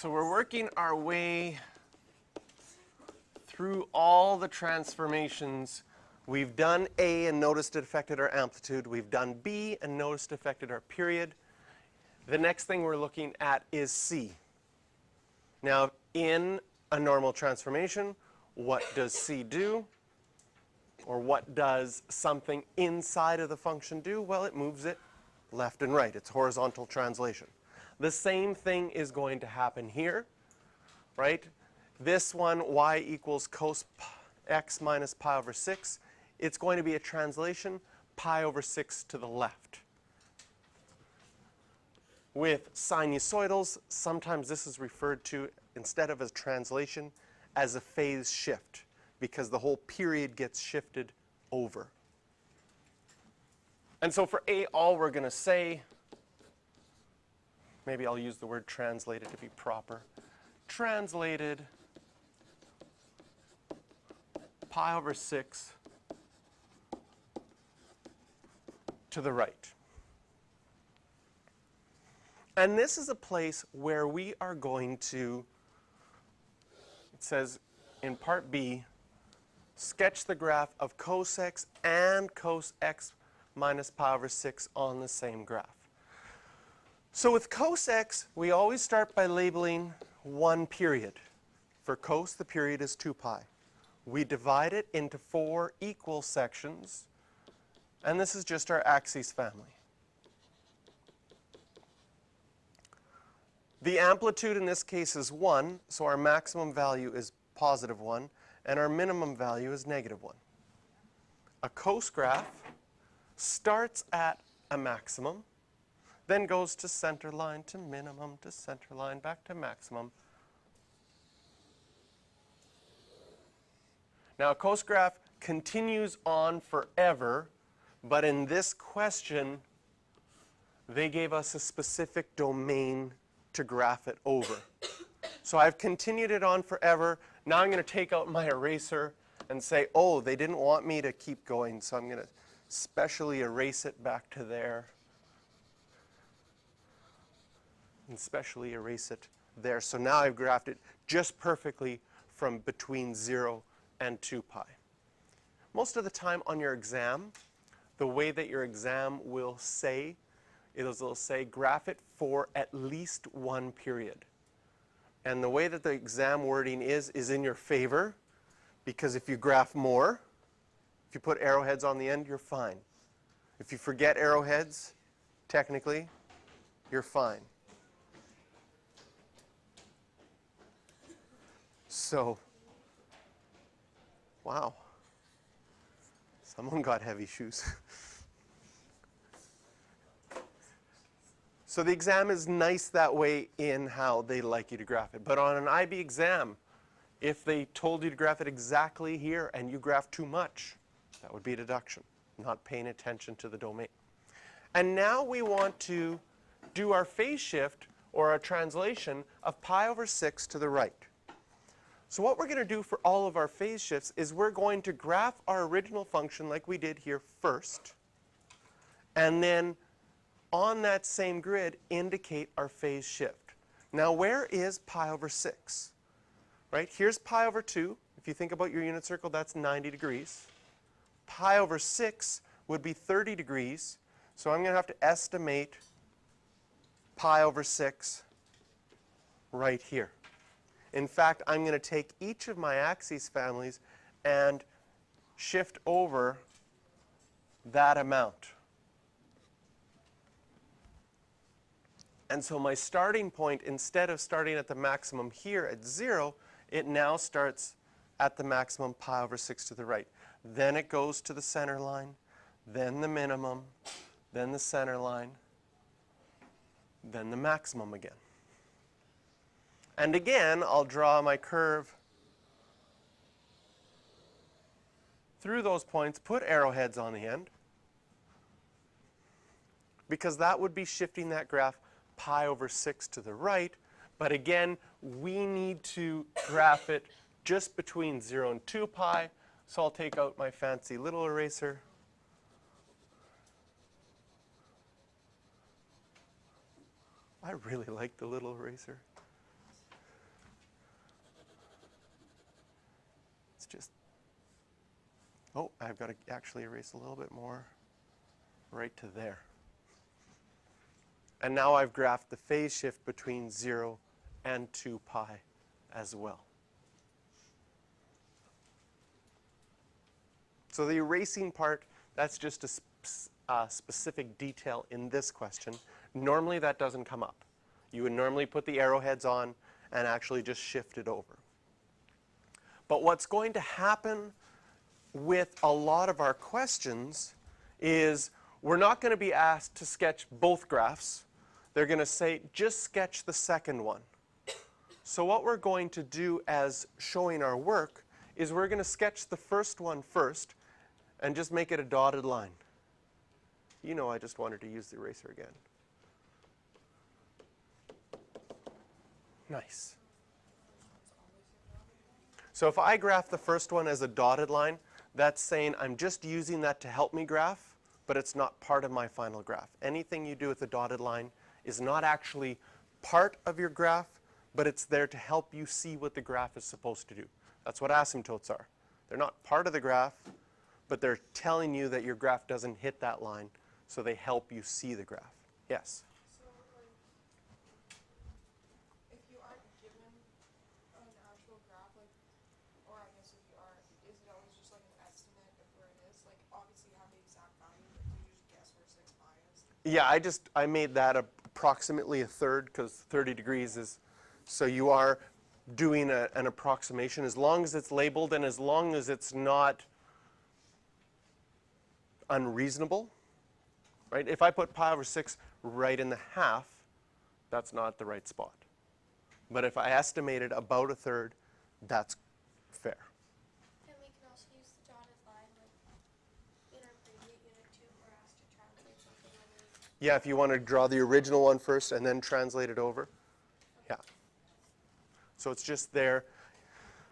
So we're working our way through all the transformations. We've done A and noticed it affected our amplitude. We've done B and noticed it affected our period. The next thing we're looking at is C. Now, in a normal transformation, what does C do? Or what does something inside of the function do? Well, it moves it left and right. It's horizontal translation. The same thing is going to happen here, right? This one, y equals cos x minus pi over 6. It's going to be a translation, pi over 6 to the left. With sinusoidals, sometimes this is referred to, instead of as translation, as a phase shift, because the whole period gets shifted over. And so for A, all we're going to say, maybe I'll use the word translated to be proper. Translated pi over 6 to the right. And this is a place where we are going to, it says in part B, sketch the graph of cos x and cos x minus pi over 6 on the same graph. So with cos x, we always start by labeling one period. For cos, the period is 2 pi. We divide it into 4 equal sections, and this is just our axes family. The amplitude in this case is 1, so our maximum value is positive 1, and our minimum value is negative 1. A cos graph starts at a maximum, then goes to center line, to minimum, to center line, back to maximum. Now, a cos graph continues on forever, but in this question, they gave us a specific domain to graph it over. So I've continued it on forever. Now I'm going to take out my eraser and say, oh, they didn't want me to keep going, so I'm going to specially erase it back to there. And specially erase it there. So now I've graphed it just perfectly from between 0 and 2 pi. Most of the time on your exam, the way that your exam will say, it'll say graph it for at least one period. And the way that the exam wording is in your favor, because if you graph more, if you put arrowheads on the end, you're fine. If you forget arrowheads, technically, you're fine. So, wow. Someone got heavy shoes. So the exam is nice that way in how they like you to graph it. But on an IB exam, if they told you to graph it exactly here and you graph too much, that would be a deduction, not paying attention to the domain. And now we want to do our phase shift, or our translation, of pi over 6 to the right. So what we're going to do for all of our phase shifts is we're going to graph our original function like we did here first, and then on that same grid indicate our phase shift. Now where is pi over 6? Right? Here's pi over 2. If you think about your unit circle, that's 90 degrees. Pi over 6 would be 30 degrees. So I'm going to have to estimate pi over 6 right here. In fact, I'm going to take each of my axes families and shift over that amount. And so my starting point, instead of starting at the maximum here at 0, it now starts at the maximum pi over 6 to the right. Then it goes to the center line, then the minimum, then the center line, then the maximum again. And again, I'll draw my curve through those points, put arrowheads on the end, because that would be shifting that graph pi over 6 to the right. But again, we need to graph it just between 0 and 2 pi. So I'll take out my fancy little eraser. I really like the little eraser. Oh, I've got to actually erase a little bit more right to there. And now I've graphed the phase shift between 0 and 2 pi as well. So the erasing part, that's just a specific detail in this question. Normally that doesn't come up. You would normally put the arrowheads on and actually just shift it over. But what's going to happen with a lot of our questions is we're not going to be asked to sketch both graphs. They're going to say, just sketch the second one. So what we're going to do as showing our work is we're going to sketch the first one first and just make it a dotted line. You know I just wanted to use the eraser again. Nice. So if I graph the first one as a dotted line, that's saying I'm just using that to help me graph, but it's not part of my final graph. Anything you do with a dotted line is not actually part of your graph, but it's there to help you see what the graph is supposed to do. That's what asymptotes are. They're not part of the graph, but they're telling you that your graph doesn't hit that line, so they help you see the graph. Yes? So, like, if you aren't given an actual graph, like, or I guess if you are, is it always just like an estimate of where it is? Like, obviously you have the exact value, but do you just guess where 6 pi is? Yeah, I made that approximately a third because 30 degrees is, so you are doing an approximation as long as it's labeled and as long as it's not unreasonable, right? If I put pi over 6 right in the half, that's not the right spot. But if I estimated about a third, that's fair. And we can also use the dotted line like in our previous unit 2 for us to translate something over. Yeah, if you want to draw the original one first and then translate it over. Yeah. So it's just there.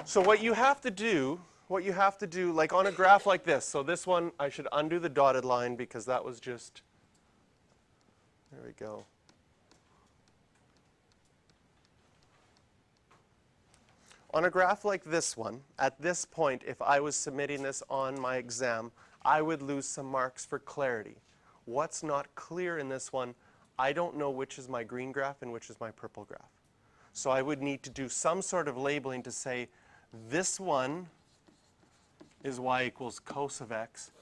So what you have to do, like on a graph like this, so this one I should undo the dotted line because that was just, there we go. On a graph like this one, at this point, if I was submitting this on my exam, I would lose some marks for clarity. What's not clear in this one, I don't know which is my green graph and which is my purple graph. So I would need to do some sort of labeling to say this one is y equals cos of x,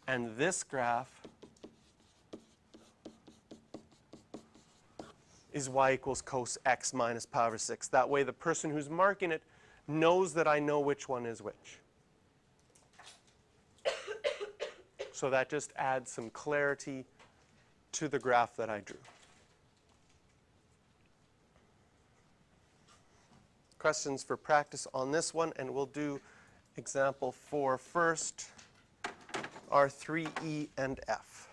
and this graph is y equals cos x minus pi over 6. That way the person who's marking it knows that I know which one is which. So that just adds some clarity to the graph that I drew. Questions for practice on this one, and we'll do example 4 first, R3, E, and F.